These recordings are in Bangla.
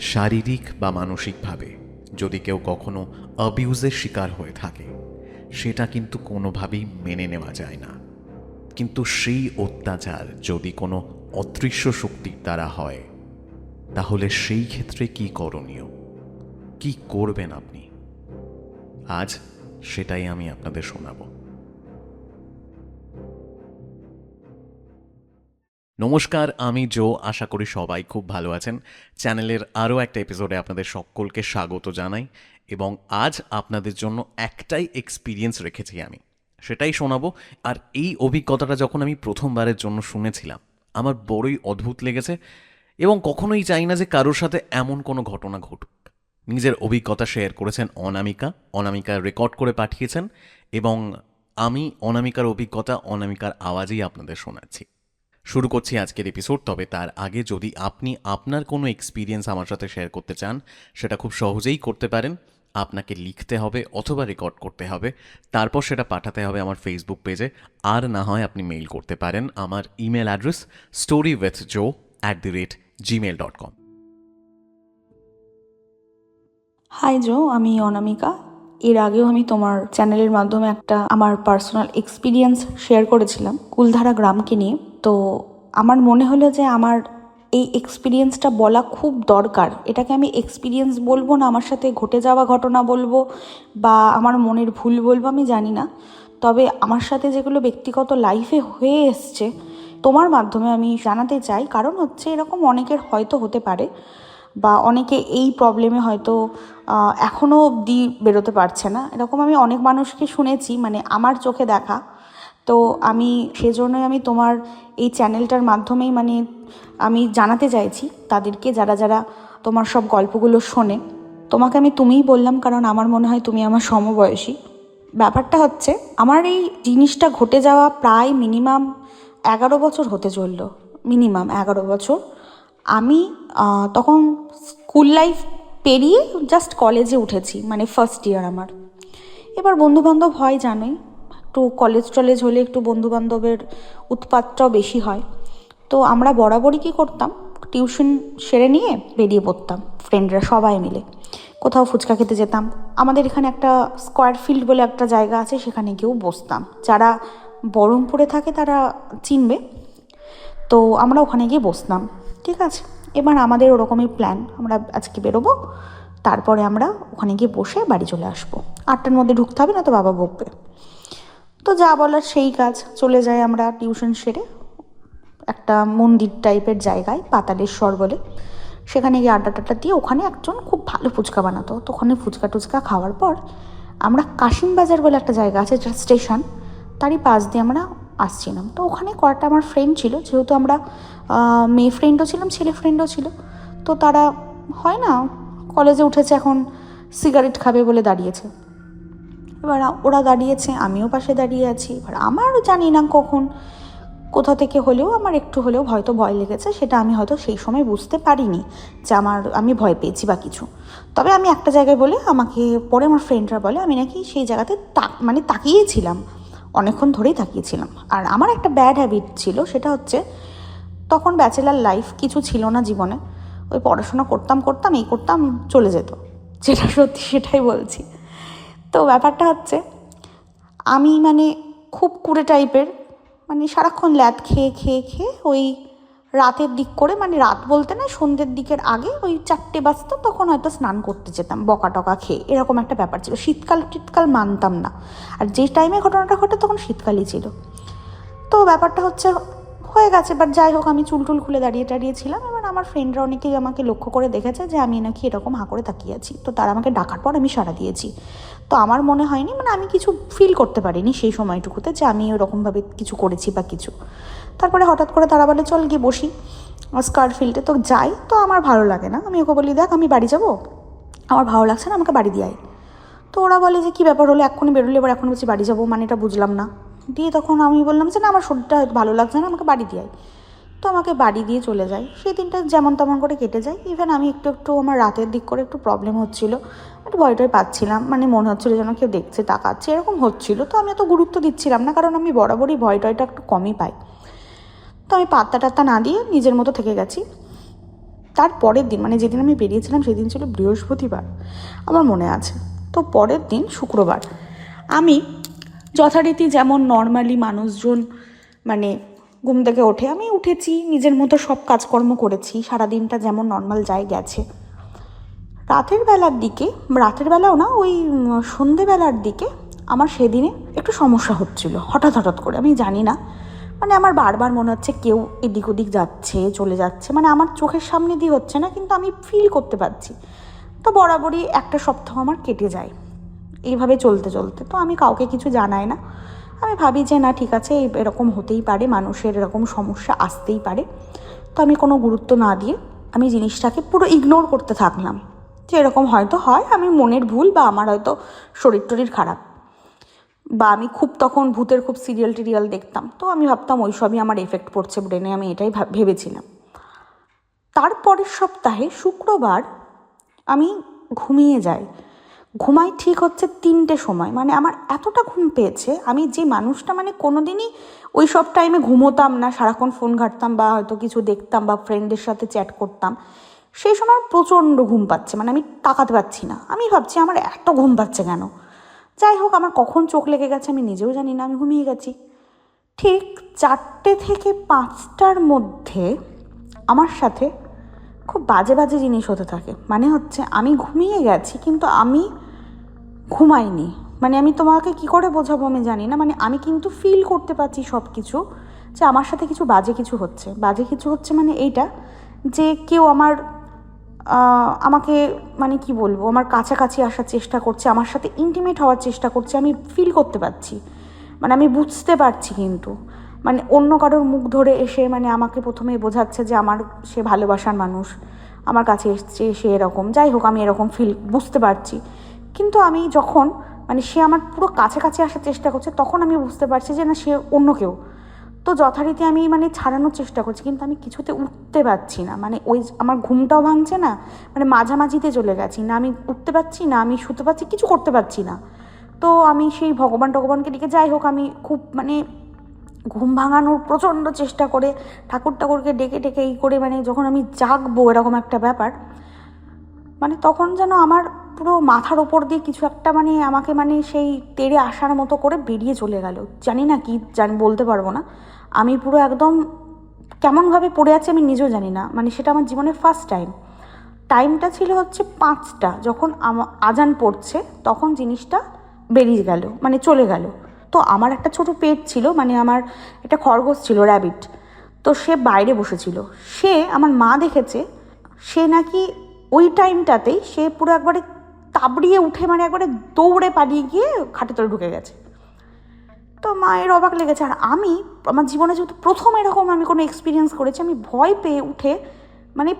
শারীরিক বা মানসিকভাবে যদি কেউ কখনো অ্যাবিউজের শিকার হয়ে থাকে, সেটা কিন্তু কোনোভাবেই মেনে নেওয়া যায় না। কিন্তু সেই অত্যাচার যদি কোনো অদৃশ্য শক্তির দ্বারা হয়, তাহলে সেই ক্ষেত্রে কি করণীয়, কি করবেন আপনি? আজ সেটাই আমি আপনাদের শোনাব। নমস্কার, আমি জো। আশা করি সবাই খুব ভালো আছেন। চ্যানেলের আরও একটা এপিসোডে আপনাদের সকলকে স্বাগত জানাই। এবং আজ আপনাদের জন্য একটাই এক্সপিরিয়েন্স রেখেছি আমি, সেটাই শোনাবো। আর এই অভিজ্ঞতাটা যখন আমি প্রথমবারের জন্য শুনেছিলাম, আমার বড়ই অদ্ভুত লেগেছে এবং কখনোই চাই না যে কারোর সাথে এমন কোনো ঘটনা ঘটুক। নিজের অভিজ্ঞতা শেয়ার করেছেন অনামিকা রেকর্ড করে পাঠিয়েছেন এবং আমি অনামিকার অভিজ্ঞতা অনামিকার আওয়াজেই আপনাদের শোনাচ্ছি। শুরু করছি আজকের এপিসোড। তবে তার আগে যদি আপনি আপনার কোনো এক্সপিরিয়েন্স আমার সাথে শেয়ার করতে চান, সেটা খুব সহজেই করতে পারেন। আপনাকে লিখতে হবে অথবা রেকর্ড করতে হবে, তারপর সেটা পাঠাতে হবে আমার ফেসবুক পেজে। আর না হয় আপনি মেইল করতে পারেন। আমার ইমেল অ্যাড্রেস storywithjoe@gmail.com। হাই জো, আমি অনামিকা। এর আগেও আমি তোমার চ্যানেলের মাধ্যমে একটা আমার পার্সোনাল এক্সপিরিয়েন্স শেয়ার করেছিলাম কুলধারা গ্রামকে নিয়ে। তো আমার মনে হলো যে আমার এই এক্সপিরিয়েন্সটা বলা খুব দরকার। এটাকে আমি এক্সপিরিয়েন্স বলবো না আমার সাথে ঘটে যাওয়া ঘটনা বলবো বা আমার মনের ভুল বলবো আমি জানি না, তবে আমার সাথে যেগুলো ব্যক্তিগত লাইফে হয়ে এসছে তোমার মাধ্যমে আমি জানাতে চাই। কারণ হচ্ছে এরকম অনেকের হয়তো হতে পারে বা অনেকে এই প্রবলেমে হয়তো এখনও অবধি বেরোতে পারছে না। এরকম আমি অনেক মানুষকে শুনেছি, মানে আমার চোখে দেখা। তো আমি সেজন্যই আমি তোমার এই চ্যানেলটার মাধ্যমেই মানে আমি জানাতে চাইছি তাদেরকে, যারা যারা তোমার সব গল্পগুলো শোনে। তোমাকে আমি তুমিই বললাম কারণ আমার মনে হয় তুমি আমার সমবয়সী। ব্যাপারটা হচ্ছে আমার এই জিনিসটা ঘটে যাওয়া প্রায় মিনিমাম 11 বছর হতে চলল, মিনিমাম 11 বছর। আমি তখন স্কুল লাইফ পেরিয়ে জাস্ট কলেজে উঠেছি, মানে ফার্স্ট ইয়ার আমার। এবার বন্ধুবান্ধব হয় জানোই, একটু কলেজ টলেজ হলে একটু বন্ধুবান্ধবের উৎপাতটাও বেশি হয়। তো আমরা বরাবরই কী করতাম, টিউশন সেরে নিয়ে বেরিয়ে পড়তাম ফ্রেন্ডরা সবাই মিলে, কোথাও ফুচকা খেতে যেতাম। আমাদের এখানে একটা স্কোয়ার ফিল্ড বলে একটা জায়গা আছে, সেখানে গিয়েও বসতাম। যারা বহরমপুরে থাকে তারা চিনবে। তো আমরা ওখানে গিয়ে বসতাম, ঠিক আছে। এবার আমাদের ওরকমই প্ল্যান, আমরা আজকে বেরোবো, তারপরে আমরা ওখানে গিয়ে বসে বাড়ি চলে আসবো। 8টার মধ্যে ঢুকতে হবে, না তো বাবা বকবে। তো যা বলার সেই কাজ, চলে যাই আমরা টিউশন সেরে একটা মন্দির টাইপের জায়গায়, পাতালেশ্বর বলে। সেখানে গিয়ে আড্ডা টাড্ডা দিয়ে, ওখানে একজন খুব ভালো ফুচকা বানাতো, তো ওখানে ফুচকা টুচকা খাওয়ার পর আমরা কাশিমবাজার বলে একটা জায়গা আছে, যেটা স্টেশন, তারই পাশ দিয়ে আমরা আসছিলাম। তো ওখানে কয়েকটা আমার ফ্রেন্ড ছিল, যেহেতু আমরা মেয়ে ফ্রেন্ডও ছিলাম ছেলে ফ্রেন্ডও ছিল। তো তারা হয় না, কলেজে উঠেছে এখন, সিগারেট খাবে বলে দাঁড়িয়েছে। এবার ওরা দাঁড়িয়েছে, আমিও পাশে দাঁড়িয়ে আছি। এবার আমার জানি না কখন কোথা থেকে হলেও আমার একটু হলেও হয়তো ভয় লেগেছে, সেটা আমি হয়তো সেই সময় বুঝতে পারিনি যে আমি ভয় পেয়েছি বা কিছু। তবে আমি একটা জায়গায় বলে আমাকে পরে আমার ফ্রেন্ডরা বলে আমি নাকি সেই জায়গাতে মানে তাকিয়েছিলাম, অনেকক্ষণ ধরেই তাকিয়েছিলাম। আর আমার একটা ব্যাড হ্যাবিট ছিল, সেটা হচ্ছে তখন ব্যাচেলার লাইফ, কিছু ছিল না জীবনে, ওই পড়াশোনা করতাম করতাম এই করতাম, চলে যেত, যেটা সত্যি সেটাই বলছি। তো ব্যাপারটা হচ্ছে আমি মানে খুব কুড়ে টাইপের, মানে সারাক্ষণ ল্যাদ খেয়ে খেয়ে খেয়ে ওই রাতের দিক করে, মানে রাত বলতে না, সন্ধ্যের দিকের আগে ওই 4টে বাজতো, তখন হয়তো স্নান করতে যেতাম বকা টকা খেয়ে, এরকম একটা ব্যাপার ছিল। শীতকাল মানতাম না, আর যে টাইমে ঘটনাটা ঘটে তখন শীতকালই ছিল। তো ব্যাপারটা হচ্ছে হয়ে গেছে। এবার যাই হোক, আমি চুল খুলে দাঁড়িয়ে ছিলাম। এবার আমার ফ্রেন্ডরা অনেকেই আমাকে লক্ষ্য করে দেখেছে যে আমি নাকি এরকম হাঁ করে তাকিয়ে আছি। তো তারা আমাকে ডাকার পর আমি সাড়া দিয়েছি। তো আমার মনে হয়নি, মানে আমি কিছু ফিল করতে পারিনি সেই সময়টুকুতে যে আমি ওরকমভাবে কিছু করেছি বা কিছু। তারপরে হঠাৎ করে তারা বলে চল গিয়ে বসি স্কার ফিল্ডে। তো যাই, তো আমার ভালো লাগে না। আমি ওকে বলি দেখ আমি বাড়ি যাব, আমার ভালো লাগছে না, আমাকে বাড়ি দিয়ে আয়। তো ওরা বলে যে কী ব্যাপার হলো, এক্ষুনি বেরোলে, এবার এখন বলছি বাড়ি যাবো, মানে এটা বুঝলাম না। দিয়ে তখন আমি বললাম যে না আমার শরীরটা ভালো লাগছে না, আমাকে বাড়ি দিয়ে আয়। তো আমাকে বাড়ি দিয়ে চলে যায়। সেই দিনটা যেমন তেমন করে কেটে যায়। ইভেন আমি একটু আমার রাতের দিক করে একটু প্রবলেম হচ্ছিলো, একটু ভয়টাই পাচ্ছিলাম, মানে মনে হচ্ছিলো যেন কেউ দেখছে তাকাচ্ছে, এরকম হচ্ছিলো। তো আমি অত গুরুত্ব দিচ্ছিলাম না, কারণ আমি বরাবরই ভয়টা একটু কমই পাই। তো আমি পাত্তা টাত্তা না দিয়ে নিজের মতো থেকে গেছি। তার পরের দিন মানে যেদিন আমি বেরিয়েছিলাম সেদিন ছিল বৃহস্পতিবার, আমার মনে আছে। তো পরের দিন শুক্রবার আমি যথারীতি যেমন নর্মালি মানুষজন মানে ঘুম থেকে ওঠে, আমি উঠেছি, নিজের মতো সব কাজকর্ম করেছি, সারাদিনটা যেমন নর্মাল যায় গেছে। রাতের বেলাও না, ওই সন্ধেবেলার দিকে আমার সেদিনে একটু সমস্যা হচ্ছিল হঠাৎ করে, আমি জানি না, মানে আমার বারবার মনে হচ্ছে কেউ এদিক ওদিক যাচ্ছে চলে যাচ্ছে, মানে আমার চোখের সামনে দিয়ে হচ্ছে না কিন্তু আমি ফিল করতে পারছি। তো বরাবরই একটা সপ্তাহ আমার কেটে যায় এইভাবে চলতে চলতে। তো আমি কাউকে কিছু জানাই না, আমি ভাবি যে না ঠিক আছে, এরকম হতেই পারে, মানুষের এরকম সমস্যা আসতেই পারে। তো আমি কোনো গুরুত্ব না দিয়ে আমি জিনিসটাকে পুরো ইগনোর করতে থাকলাম যে এরকম হয়তো হয়, আমি মনের ভুল, বা আমার হয়তো শরীর টরীর খারাপ, বা আমি খুব তখন ভূতের খুব সিরিয়াল টিরিয়াল দেখতাম, তো আমি ভাবতাম ওই সবই আমার এফেক্ট পড়ছে ব্রেনে, আমি এটাই ভেবেছিলাম। তারপরের সপ্তাহে শুক্রবার আমি ঘুমিয়ে যাই, ঘুমাই ঠিক হচ্ছে 3টে সময়, মানে আমার এতটা ঘুম পেয়েছে, আমি যে মানুষটা মানে কোনো দিনই ওই সব টাইমে ঘুমোতাম না, সারাক্ষণ ফোন ঘাঁটতাম বা হয়তো কিছু দেখতাম বা ফ্রেন্ডদের সাথে চ্যাট করতাম, সেই সময় প্রচণ্ড ঘুম পাচ্ছে, মানে আমি তাকাতে পারছি না, আমি ভাবছি আমার এত ঘুম পাচ্ছে কেন। যাই হোক, আমার কখন চোখ লেগে গেছে আমি নিজেও জানি না, আমি ঘুমিয়ে গেছি। ঠিক 4টে থেকে 5টার মধ্যে আমার সাথে খুব বাজে বাজে জিনিস হতে থাকে, মানে হচ্ছে আমি ঘুমিয়ে গেছি কিন্তু আমি ঘুমাইনি, মানে আমি তোমাকে কি করে বোঝাবো আমি জানি না, মানে আমি কিন্তু ফিল করতে পারছি সব কিছু, যে আমার সাথে কিছু বাজে কিছু হচ্ছে মানে এইটা যে কেউ আমাকে মানে কি বলবো, আমার কাছাকাছি আসার চেষ্টা করছে, আমার সাথে ইন্টিমেট হওয়ার চেষ্টা করছে, আমি ফিল করতে পারছি, মানে আমি বুঝতে পারছি, কিন্তু মানে অন্য কারোর মুখ ধরে এসে মানে আমাকে প্রথমে বোঝাচ্ছে যে আমার সে ভালোবাসার মানুষ আমার কাছে এসছে, সে এরকম, যাই হোক আমি এরকম বুঝতে পারছি। কিন্তু আমি যখন মানে সে আমার পুরো কাছাকাছি আসার চেষ্টা করছে তখন আমি বুঝতে পারছি যে না, সে অন্য কেউ। তো যথারীতি আমি মানে ছাড়ানোর চেষ্টা করছি, কিন্তু আমি কিছুতে উঠতে পারছি না, মানে ওই আমার ঘুমটাও ভাঙছে না, মানে মাঝামাঝিতে চলে গেছি, না আমি উঠতে পারছি না আমি শুতে পারছি, কিছু করতে পারছি না। তো আমি সেই ভগবানকে ডেকে, যাই হোক আমি খুব মানে ঘুম ভাঙানোর প্রচণ্ড চেষ্টা করে ঠাকুরকে ডেকে এই করে, মানে যখন আমি জাগবো এরকম একটা ব্যাপার, মানে তখন যেন আমার পুরো মাথার ওপর দিয়ে কিছু একটা মানে আমাকে মানে সেই তেড়ে আসার মতো করে বেরিয়ে চলে গেল, জানি না কি বলতে পারবো না। আমি পুরো একদম কেমনভাবে পড়ে আছি আমি নিজেও জানি না, মানে সেটা আমার জীবনের ফার্স্ট টাইমটা ছিল হচ্ছে 5টা, যখন আজান পড়ছে তখন জিনিসটা বেরিয়ে গেল, মানে চলে গেল। তো আমার একটা ছোট পেট ছিল, মানে আমার একটা খরগোশ ছিল, র্যাবিট, তো সে বাইরে বসেছিল, সে আমার মা দেখেছে, সে নাকি ওই টাইমটাতেই সে পুরো একবারে তাবড়িয়ে উঠে মানে একবারে দৌড়ে পালিয়ে গিয়ে খাটে তলে ঢুকে গেছে। তো মায়ের অবাক লেগেছে, আর আমি আমার জীবনে যেহেতু প্রথম এরকম আমি কোনো এক্সপিরিয়েন্স করেছি, আমি ভয় পেয়ে উঠে মানে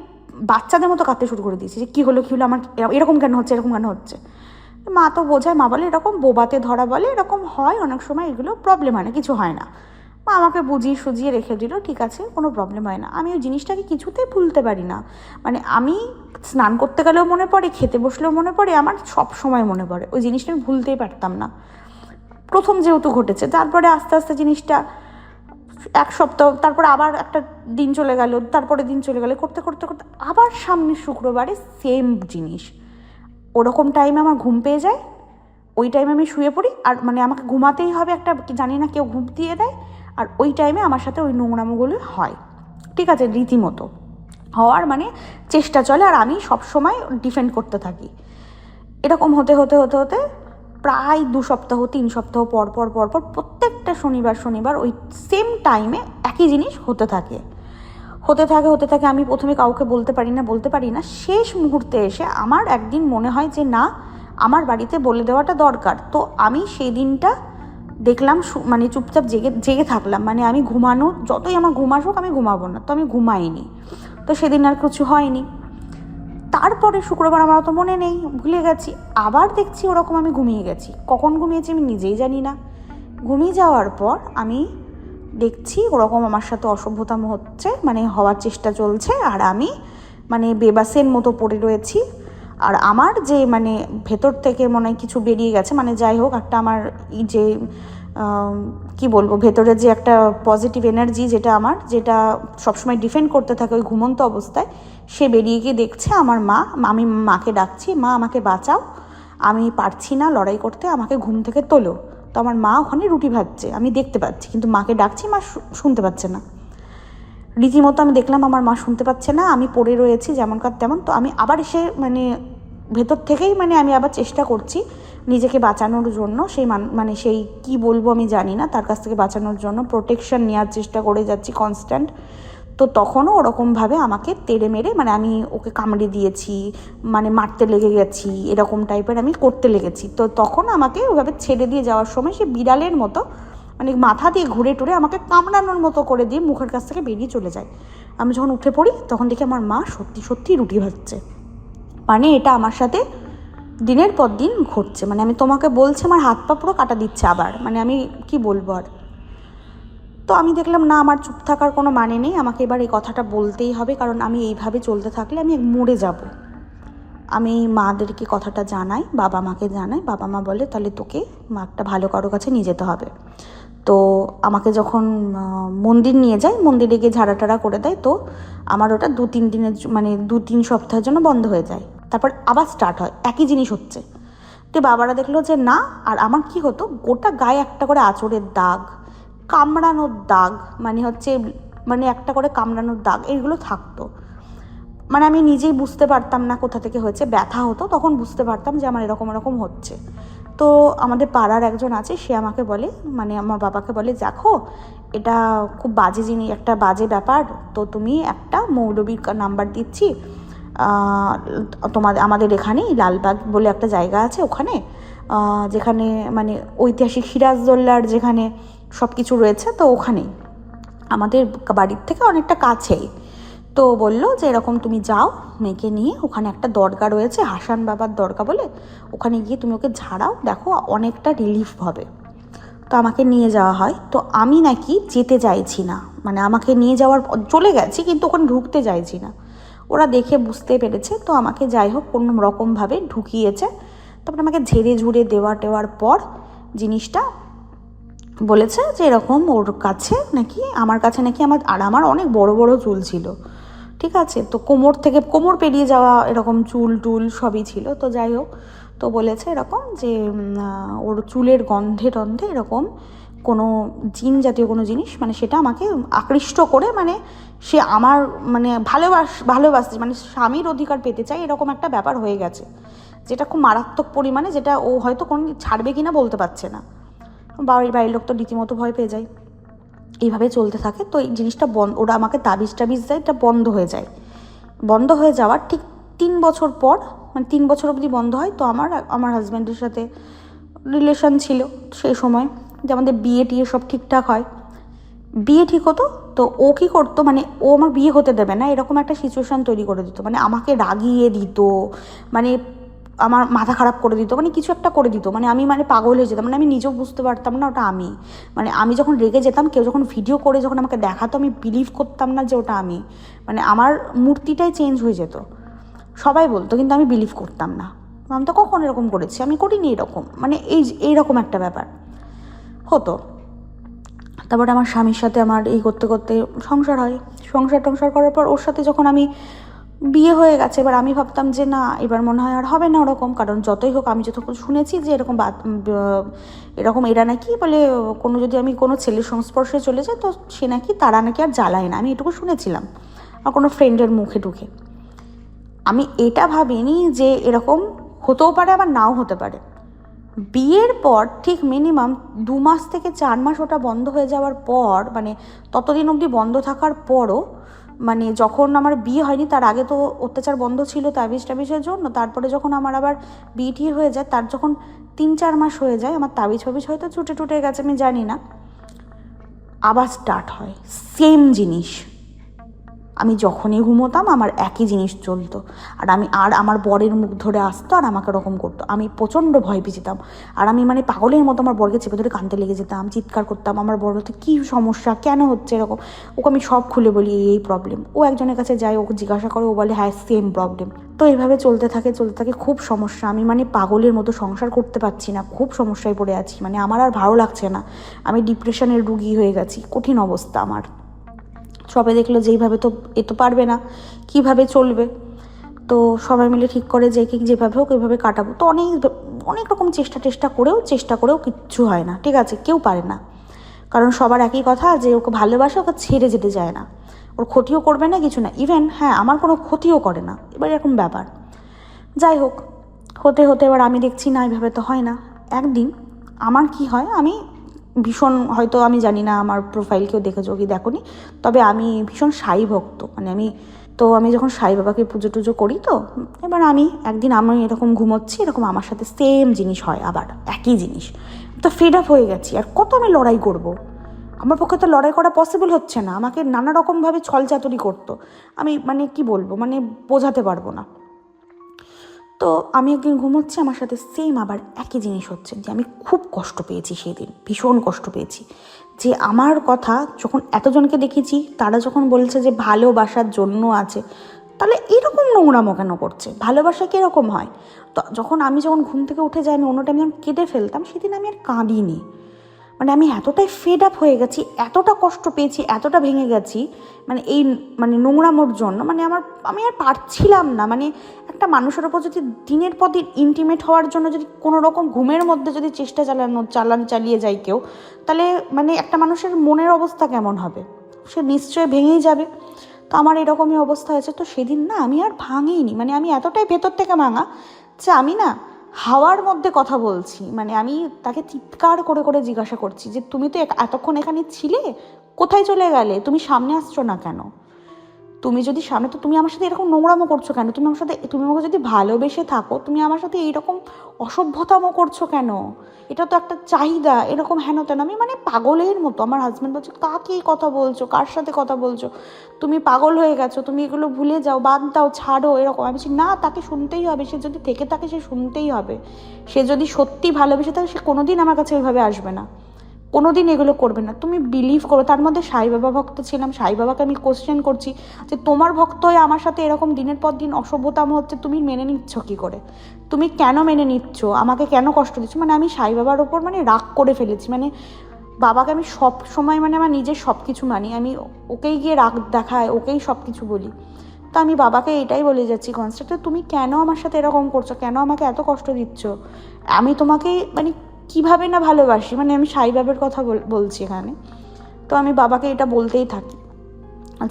বাচ্চাদের মতো কাঁদতে শুরু করে দিয়েছি যে কী হলো আমার এরকম কেন হচ্ছে। মা তো বোঝায়, মা বলে এরকম বোবাতে ধরা বলে, এরকম হয় অনেক সময়, এগুলো প্রবলেম হয় না, কিছু হয় না। মা আমাকে বুঝিয়ে সুজিয়ে রেখে দিল, ঠিক আছে কোনো প্রবলেম হয় না। আমি ওই জিনিসটাকে কিছুতেই ভুলতে পারি না, মানে আমি স্নান করতে গেলেও মনে পড়ে, খেতে বসলেও মনে পড়ে, আমার সব সময় মনে পড়ে, ওই জিনিসটা আমি ভুলতেই পারতাম না, প্রথম যেহেতু ঘটেছে। তারপরে আস্তে আস্তে জিনিসটা 1 সপ্তাহ, তারপরে আবার একটা দিন চলে গেল, তারপরে দিন চলে গেল, করতে আবার সামনের শুক্রবারে সেম জিনিস, ওরকম টাইমে আমার ঘুম পেয়ে যায়, ওই টাইমে আমি শুয়ে পড়ি, আর মানে আমাকে ঘুমাতেই হবে, একটা জানি না কেউ ঘুম দিয়ে দেয়, আর ওই টাইমে আমার সাথে ওই নোংরামোগুলো হয়, ঠিক আছে, রীতিমতো হওয়ার মানে চেষ্টা চলে, আর আমি সবসময় ডিফেন্ড করতে থাকি। এরকম হতে প্রায় 2 সপ্তাহ 3 সপ্তাহ পর প্রত্যেকটা শনিবার ওই সেম টাইমে একই জিনিস হতে থাকে। আমি প্রথমে কাউকে বলতে পারি না, শেষ মুহূর্তে এসে আমার একদিন মনে হয় যে না, আমার বাড়িতে বলে দেওয়াটা দরকার। তো আমি সেই দিনটা দেখলাম মানে চুপচাপ জেগে থাকলাম, মানে আমি যতই আমার ঘুম আসুক আমি ঘুমাবো না, তো আমি ঘুমাইনি। তো সেদিন আর কিছু হয়নি। তারপরে শুক্রবার আমার অত মনে নেই, ভুলে গেছি, আবার দেখছি ওরকম আমি ঘুমিয়ে গেছি, কখন ঘুমিয়েছি আমি নিজেই জানি না। ঘুমিয়ে যাওয়ার পর আমি দেখছি ওরকম আমার সাথে অসভ্যতাম হচ্ছে, মানে হওয়ার চেষ্টা চলছে, আর আমি মানে বেবাসের মতো পড়ে রয়েছি, আর আমার যে মানে ভেতর থেকে মনে হয় কিছু বেরিয়ে গেছে, মানে যাই হোক একটা আমার যে কি বলবো, ভেতরে যে একটা পজিটিভ এনার্জি যেটা সবসময় ডিফেন্ড করতে থাকে ওই ঘুমন্ত অবস্থায়, সে বেরিয়ে গিয়ে দেখছে আমার মা, আমি মাকে ডাকছি, মা আমাকে বাঁচাও, আমি পারছি না লড়াই করতে, আমাকে ঘুম থেকে তোলো। তো আমার মা ওখানে রুটি ভাজছে, আমি দেখতে পাচ্ছি, কিন্তু মাকে ডাকছি, মা শুনতে পাচ্ছে না। রীতিমতো আমি দেখলাম আমার মা শুনতে পাচ্ছে না, আমি পড়ে রয়েছি যেমনকার তেমন। তো আমি আবার এসে ভেতর থেকেই আমি আবার চেষ্টা করছি নিজেকে বাঁচানোর জন্য, সেই কি বলবো আমি জানি না, তার কাছ থেকে বাঁচানোর জন্য প্রোটেকশন নেওয়ার চেষ্টা করে যাচ্ছি কনস্ট্যান্ট। তো তখনও ওরকমভাবে আমাকে তেড়ে মেরে আমি ওকে কামড়ে দিয়েছি, মারতে লেগে গেছি, এরকম টাইপের আমি করতে লেগেছি। তো তখন আমাকে ওভাবে ছেড়ে দিয়ে যাওয়ার সময় সে বিড়ালের মতো মাথা দিয়ে ঘুরে টুরে আমাকে কামড়ানোর মতো করে দিয়ে মুখের কাছ থেকে বেরিয়ে চলে যায়। আমি যখন উঠে পড়ি তখন দেখি আমার মা সত্যি সত্যি রুটি ভাজছে। এটা আমার সাথে দিনের পর দিন ঘটছে। আমি তোমাকে বলছি, আমার হাত পা পুরো কাটা দিচ্ছে আবার, আমি কি বলবো আর। তো আমি দেখলাম না, আমার চুপ থাকার কোনো মানে নেই, আমাকে এবার এই কথাটা বলতেই হবে, কারণ আমি এইভাবে চলতে থাকলে আমি মরে যাব। আমি মাদেরকে কথাটা জানাই, বাবা মাকে জানাই, বাবা মা বলে তাহলে তোকে একটা ভালো কারো কাছে নিয়ে যেতে হবে। তো আমাকে যখন মন্দির নিয়ে যায়, মন্দিরে গিয়ে ঝাড়া টাড়া করে দেয়, তো আমার ওটা 2-3 দিনের 2-3 সপ্তাহের জন্য বন্ধ হয়ে যায়। তারপর আবার স্টার্ট হয়, একই জিনিস হচ্ছে। তো বাবারা দেখলো যে না, আর আমার কি হতো, গোটা গায়ে একটা করে আঁচড়ের দাগ, কামড়ানোর দাগ, একটা করে কামড়ানোর দাগ, এইগুলো থাকতো। আমি নিজেই বুঝতে পারতাম না কোথা থেকে হয়েছে, ব্যথা হতো, তখন বুঝতে পারতাম যে আমার এরকম এরকম হচ্ছে। তো আমাদের পাড়ার একজন আছে, সে আমাকে বলে, আমার বাবাকে বলে, দেখো এটা খুব বাজে জিনিস, একটা বাজে ব্যাপার, তো তুমি একটা মৌলবীর নাম্বার দিচ্ছি, আমাদের এখানেই লালবাগ বলে একটা জায়গা আছে, ওখানে যেখানে ঐতিহাসিক সিরাজদৌল্লার যেখানে সব কিছু রয়েছে, তো ওখানেই আমাদের বাড়ির থেকে অনেকটা কাছেই। তো বললো যে এরকম তুমি যাও মেয়েকে নিয়ে, ওখানে একটা দরগা রয়েছে, হাসান বাবার দরগা বলে, ওখানে গিয়ে তুমি ওকে ঝাড়াও, দেখো অনেকটা রিলিফ হবে। তো আমাকে নিয়ে যাওয়া হয়। তো আমি নাকি যেতে চাইছি না, আমাকে নিয়ে যাওয়ার চলে গেছি, কিন্তু ওখানে ঢুকতে চাইছি না। ওরা দেখে বুঝতে পেরেছে, তো আমাকে যাই হোক কোনো রকমভাবে ঢুকিয়েছে। তারপরে আমাকে ঝেড়ে ঝুড়ে দেওয়ার পর জিনিসটা বলেছে যে এরকম ওর কাছে নাকি, আমার কাছে নাকি আমার অনেক বড় বড় চুল ছিল, ঠিক আছে, তো কোমর পেরিয়ে যাওয়া এরকম চুল টুল সবই ছিল। তো যাই হোক, তো বলেছে এরকম যে ওর চুলের গন্ধে টন্ধে এরকম কোনো জিন জাতীয় কোনো জিনিস, সেটা আমাকে আকৃষ্ট করে, সে আমার ভালোবাসছে, স্বামীর অধিকার পেতে চাই, এরকম একটা ব্যাপার হয়ে গেছে, যেটা খুব মারাত্মক পরিমাণে, যেটা ও হয়তো কোনো ছাড়বে কিনা বলতে পারছে না। বাড়ির লোক তো রীতিমতো ভয় পেয়ে যায়। এইভাবে চলতে থাকে। তো এই জিনিসটা ওরা আমাকে তাবিজ দেয়, এটা বন্ধ হয়ে যায়। বন্ধ হয়ে যাওয়ার ঠিক 3 বছর পর, 3 বছর অবধি বন্ধ হয়। তো আমার হাজব্যান্ডের সাথে রিলেশন ছিল সেই সময়, যে আমাদের বিয়ে টিয়ে সব ঠিকঠাক হয়, বিয়ে ঠিক হতো। তো ও কী করতো, ও আমার বিয়ে হতে দেবে না, এরকম একটা সিচুয়েশান তৈরি করে দিত, আমাকে রাগিয়ে দিত, আমার মাথা খারাপ করে দিত, কিছু একটা করে দিত, আমি পাগল হয়ে যেতাম, আমি নিজেও বুঝতে পারতাম না ওটা আমি। আমি যখন রেগে যেতাম, কেউ যখন ভিডিও করে যখন আমাকে দেখাতো, আমি বিলিভ করতাম না যে ওটা আমি, আমার মূর্তিটাই চেঞ্জ হয়ে যেত। সবাই বলতো, কিন্তু আমি বিলিভ করতাম না। আমি তো কখন এরকম করেছি, আমি করিনি এরকম, এইরকম একটা ব্যাপার হতো। তারপরে আমার স্বামীর সাথে আমার এই করতে করতে সংসার হয়। সংসার করার পর ওর সাথে যখন আমি বিয়ে হয়ে গেছে, এবার আমি ভাবতাম যে না, এবার মনে হয় আর হবে না ওরকম, কারণ যতই হোক আমি যতক্ষণ শুনেছি যে এরকম এরা নাকি বলে, যদি আমি কোনো ছেলের সংস্পর্শে চলে যাই, তো সে নাকি তারা নাকি আর জ্বালায় না, আমি এটুকু শুনেছিলাম আর কোনো ফ্রেন্ডের মুখে ঢুকে। আমি এটা ভাবিনি যে এরকম হতেও পারে, আবার নাও হতে পারে। বিয়ের পর ঠিক মিনিমাম 2 মাস থেকে 4 মাস ওটা বন্ধ হয়ে যাওয়ার পর, ততদিন অবধি বন্ধ থাকার পরও, যখন আমার বিয়ে হয়নি তার আগে তো অত্যাচার বন্ধ ছিল তাবিজের জন্য। তারপরে যখন আমার আবার বিয়ে টিয়ে হয়ে যায়, তার যখন 3-4 মাস হয়ে যায়, আমার তাবিজ হয়তো টুটে গেছে, আমি জানি না, আবার স্টার্ট হয় সেম জিনিস। আমি যখনই ঘুমোতাম আমার একই জিনিস চলতো, আর আমার বরের মুখ ধরে আসতো আর আমাকে ওরকম করতো। আমি প্রচণ্ড ভয় পেয়ে যেতাম, আর আমি মানে পাগলের মতো আমার বরকে চেপে ধরে কাঁদতে লেগে যেতাম, চিৎকার করতাম। আমার বর হতো কী সমস্যা, কেন হচ্ছে এরকম, ওকে আমি সব খুলে বলি এই প্রবলেম। ও একজনের কাছে যায়, ওকে জিজ্ঞাসা করে, ও বলে হ্যাঁ সেম প্রবলেম। তো এইভাবে চলতে থাকে, খুব সমস্যা। আমি মানে পাগলের মতো সংসার করতে পারছি না, খুব সমস্যায় পড়ে আছি, মানে আমার আর ভালো লাগছে না, আমি ডিপ্রেশনের রুগী হয়ে গেছি, কঠিন অবস্থা আমার। সবাই দেখলো যে এইভাবে তো এ তো পারবে না, কিভাবে চলবে। তো সবাই মিলে ঠিক করে যে যেভাবে হোক ওইভাবে কাটাবো। তো অনেক রকম চেষ্টা করেও কিচ্ছু হয় না, ঠিক আছে, কেউ পারে না। কারণ সবার একই কথা যে ওকে ভালোবাসে, ওকে ছেড়ে যেতে যায় না, ওর ক্ষতিও করবে না, কিছু না, ইভেন হ্যাঁ আমার কোনো ক্ষতিও করে না, এবার এরকম ব্যাপার। যাই হোক, হতে হতে এবার আমি দেখছি না এইভাবে তো হয় না। একদিন আমার কি হয়, আমি ভীষণ, হয়তো আমি জানি না আমার প্রোফাইল কেউ দেখেছো কি দেখোনি, তবে আমি ভীষণ সাই ভক্ত, মানে আমি যখন সাই বাবাকে পুজো টুজো করি, তো এবার একদিন আমি এরকম ঘুমোচ্ছি, এরকম আমার সাথে সেম জিনিস হয়, আবার একই জিনিস। তো ফেড আপ হয়ে গেছি, আর কত আমি লড়াই করব, আমার পক্ষে তো লড়াই করা পসিবল হচ্ছে না, আমাকে নানা রকমভাবে ছলচাতুরি করতো, আমি মানে কি বলবো, মানে বোঝাতে পারবো না। তো আমি একদিন ঘুমোচ্ছি, আমার সাথে সেম আবার একই জিনিস হচ্ছে, যে আমি খুব কষ্ট পেয়েছি সেই দিন, ভীষণ কষ্ট পেয়েছি, যে আমার কথা যখন এতজনকে দেখেছি তারা যখন বলছে যে ভালোবাসার জন্য আছে, তাহলে এরকম নোংরামো কেন করছে, ভালোবাসা কীরকম হয়। তো আমি যখন ঘুম থেকে উঠে যাই, আমি অন্য টাইমে যখন কেঁদে ফেলতাম, সেদিন আমি আর কাঁদিনি, মানে আমি এতটাই ফেড আপ হয়ে গেছি, এতটা কষ্ট পেয়েছি, এতটা ভেঙে গেছি, মানে এই মানে নোংরামোর জন্য, মানে আমি আর পারছিলাম না। মানে একটা মানুষের ওপর যদি দিনের পর দিন ইন্টিমেট হওয়ার জন্য যদি কোনো রকম ঘুমের মধ্যে যদি চেষ্টা চালিয়ে যায় কেউ, তাহলে মানে একটা মানুষের মনের অবস্থা কেমন হবে, সে নিশ্চয়ই ভেঙেই যাবে। তো আমার এরকমই অবস্থা হয়েছে। তো সেদিন না আমি আর ভাঙিনি, মানে আমি এতটাই ভেতর থেকে ভাঙা যে আমি না হাওয়ার মধ্যে কথা বলছি, মানে আমি তাকে চিৎকার করে করে জিজ্ঞাসা করছি যে তুমি তো এতক্ষণ এখানে ছিলে, কোথায় চলে গেলে, তুমি সামনে আসছো না কেন, তুমি যদি সামনে, তো তুমি আমার সাথে এরকম নোংরামো করছো কেন, তুমি আমাকে যদি ভালোবেসে থাকো, তুমি আমার সাথে এইরকম অসভ্যতামো করছো কেন, এটা তো একটা চাহিদা, এরকম হেন তেন। আমি মানে পাগলের মতো, আমার হাজব্যান্ড বলছে কাকে কথা বলছো, কার সাথে কথা বলছো, তুমি পাগল হয়ে গেছো, তুমি এগুলো ভুলে যাও, বাদ দাও, ছাড়ো, এরকম। আমি বলছি না, তাকে শুনতেই হবে, সে যদি থেকে থাকে সে শুনতেই হবে, সে যদি সত্যি ভালোবেসে থাকে সে কোনোদিন আমার কাছে ওইভাবে আসবে না, কোনোদিন এগুলো করবে না, তুমি বিলিভ করো। তার মধ্যে সাই বাবা ভক্ত ছিলাম, সাই বাবাকে আমি কোশ্চেন করছি যে তোমার ভক্ত হয়ে আমার সাথে এরকম দিনের পর দিন অসভ্যতাম হচ্ছে, তুমি মেনে নিচ্ছ কী করে, তুমি কেন মেনে নিচ্ছ, আমাকে কেন কষ্ট দিচ্ছ। মানে আমি সাই বাবার ওপর মানে রাগ করে ফেলেছি, মানে বাবাকে আমি সব সময় মানে আমার নিজের সব কিছু মানি, আমি ওকেই গিয়ে রাগ দেখায়, ওকেই সব কিছু বলি। তো আমি বাবাকে এটাই বলে যাচ্ছি কনস্ট্যান্ট, তুমি কেন আমার সাথে এরকম করছো, কেন আমাকে এত কষ্ট দিচ্ছ, আমি তোমাকে মানে কীভাবে না ভালোবাসি, মানে আমি সাই বাবার কথা বলছি এখানে। তো আমি বাবাকে এটা বলতেই থাকি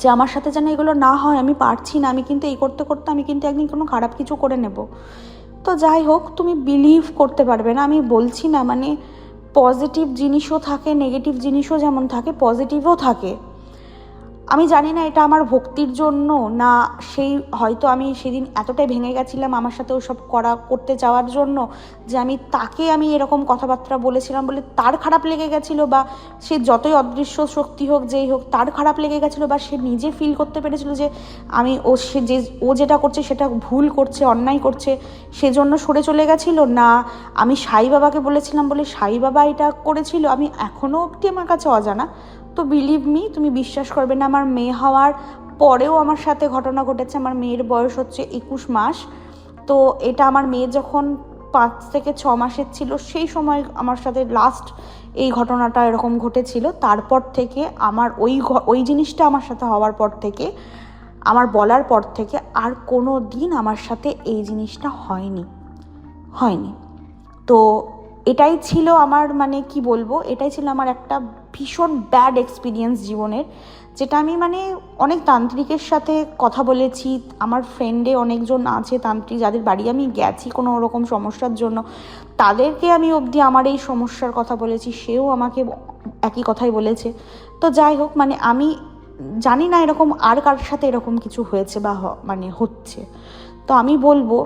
যে আমার সাথে যেন এগুলো না হয়, আমি পারছি না, আমি কিন্তু এই করতে করতে আমি কিন্তু একদিন কোনো খারাপ কিছু করে নেব। তো যাই হোক, তুমি বিলিভ করতে পারবে না, আমি বলছি না, মানে পজিটিভ জিনিসও থাকে, নেগেটিভ জিনিসও যেমন থাকে, পজিটিভও থাকে। আমি জানি না এটা আমার ভক্তির জন্য না, হয়তো আমি সেদিন এতটাই ভেঙে গেছিলাম আমার সাথে ওসব করতে যাওয়ার জন্য, যে আমি এরকম কথাবার্তা বলেছিলাম বলে তার খারাপ লেগে গেছিলো, বা সে যতই অদৃশ্য শক্তি হোক যেই হোক তার খারাপ লেগে গেছিলো, বা সে নিজে ফিল করতে পেরেছিল যে ও যেটা করছে সেটা ভুল করছে, অন্যায় করছে, সেজন্য সরে চলে গেছিলো, না আমি সাই বাবাকে বলেছিলাম বলে সাই বাবা এটা করেছিল, আমি এখনও অবধি আমার কাছে অজানা। তো বিলিভ মি, তুমি বিশ্বাস করবে না, আমার মেয়ে হওয়ার পরেও আমার সাথে ঘটনা ঘটেছে। আমার মেয়ের বয়স হচ্ছে 21 মাস। তো এটা আমার মেয়ে যখন 5 থেকে 6 মাসের ছিল, সেই সময় আমার সাথে লাস্ট এই ঘটনাটা এরকম ঘটেছিল। তারপর থেকে আমার ওই জিনিসটা আমার সাথে হওয়ার পর থেকে, আমার বলার পর থেকে আর কোনো দিন আমার সাথে এই জিনিসটা হয়নি। তো এটাই ছিল আমার, মানে কি বলবো, এটাই ছিল আমার একটা ভীষণ ব্যাড এক্সপিরিয়েন্স জীবনের, যেটা আমি মানে অনেক তান্ত্রিকের সাথে কথা বলেছি, আমার ফ্রেন্ডে অনেকজন আছে তান্ত্রিক যাদের বাড়ি আমি গেছি কোনো রকম সমস্যার জন্য, তাদেরকে আমি অবধি আমার এই সমস্যার কথা বলেছি, সেও আমাকে একই কথাই বলেছে। তো যাই হোক, মানে আমি জানি না এরকম আর কার সাথে এরকম কিছু হয়েছে বা মানে হচ্ছে। তো আমি বলবো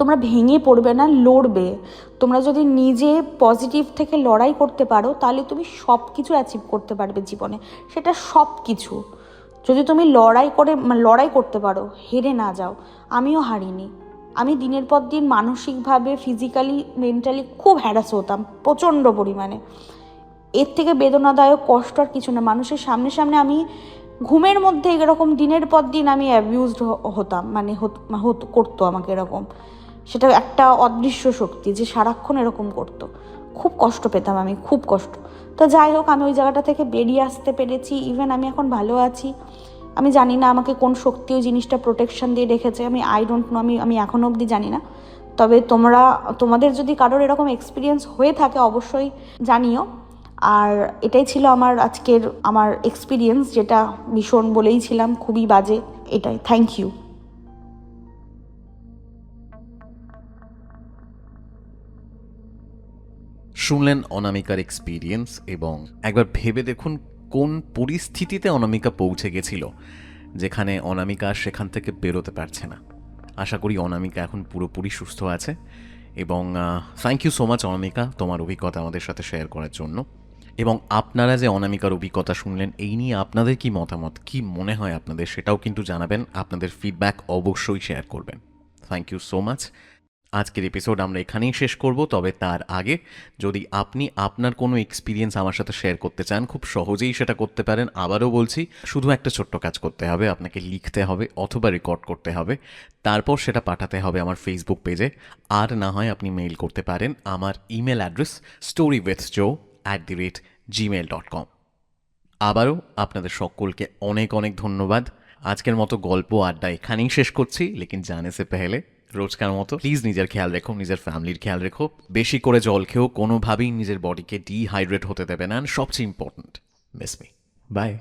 তোমরা ভেঙে পড়বে না, লড়বে। তোমরা যদি নিজে পজিটিভ থেকে লড়াই করতে পারো, তাহলে তুমি সব কিছু অ্যাচিভ করতে পারবে জীবনে, সেটা সব কিছু। যদি তুমি লড়াই করতে পারো, হেরে না যাও। আমিও হারিনি। আমি দিনের পর দিন মানসিকভাবে, ফিজিক্যালি, মেন্টালি খুব হ্যারাস হতাম প্রচণ্ড পরিমাণে। এর থেকে বেদনাদায়ক কষ্ট আর কিছু না। মানুষের সামনে সামনে আমি ঘুমের মধ্যে এরকম দিনের পর দিন আমি অ্যাবিউজড হতাম, মানে করতো আমাকে এরকম। সেটা একটা অদৃশ্য শক্তি যে সারাক্ষণ এরকম করতো। খুব কষ্ট পেতাম আমি, খুব কষ্ট। তো যাই হোক, আমি ওই জায়গাটা থেকে বেরিয়ে আসতে পেরেছি। ইভেন আমি এখন ভালো আছি। আমি জানি না আমাকে কোন শক্তি ওই জিনিসটা প্রোটেকশন দিয়ে রেখেছে। আই ডোন্ট নো, আমি এখনও অবধি জানি না। তবে তোমাদের যদি কারোর এরকম এক্সপিরিয়েন্স হয়ে থাকে অবশ্যই জানিও। আর এটাই ছিল আমার এক্সপিরিয়েন্স, যেটা ভীষণ বলেইছিলাম খুবই বাজে। এটাই, থ্যাংক ইউ। শুনলেন অনামিকার এক্সপিরিয়েন্স, এবং একবার ভেবে দেখুন কোন পরিস্থিতিতে অনামিকা পৌঁছে গেছিল, যেখানে অনামিকা সেখান থেকে বেরোতে পারছে না। আশা করি অনামিকা এখন পুরোপুরি সুস্থ আছে, এবং থ্যাংক ইউ সো মাচ অনামিকা তোমার অভিজ্ঞতা আমাদের সাথে শেয়ার করার জন্য। এবং আপনারা যে অনামিকার অভিজ্ঞতা শুনলেন, এই নিয়ে আপনাদের কি মতামত, কি মনে হয় আপনাদের, সেটাও কিন্তু জানাবেন। আপনাদের ফিডব্যাক অবশ্যই শেয়ার করবেন। Thank you so much. আজকের এপিসোড আমরা এখানেই শেষ করব। তবে তার আগে যদি আপনি আপনার কোনো এক্সপিরিয়েন্স আমার সাথে শেয়ার করতে চান, খুব সহজেই সেটা করতে পারেন। আবারও বলছি, শুধু একটা ছোট্ট কাজ করতে হবে, আপনাকে লিখতে হবে অথবা রেকর্ড করতে হবে, তারপর সেটা পাঠাতে হবে আমার ফেসবুক পেজে। আর না হয় আপনি মেইল করতে পারেন আমার ইমেল অ্যাড্রেস storywithjoe@gmail.com। আবারও আপনাদের সকলকে অনেক অনেক ধন্যবাদ। আজকের মতো গল্প আড্ডা এখানেই শেষ করছি, লেকিন জানে সে পেহলে রোজকার মতো প্লিজ নিজের খেয়াল রেখো, নিজের ফ্যামিলির খেয়াল রেখো, বেশি করে জল খেও, কোনোভাবেই নিজের বডিকে ডিহাইড্রেট হতে দেবে না, সবচেয়ে ইম্পর্ট্যান্ট মিস মি। বাই।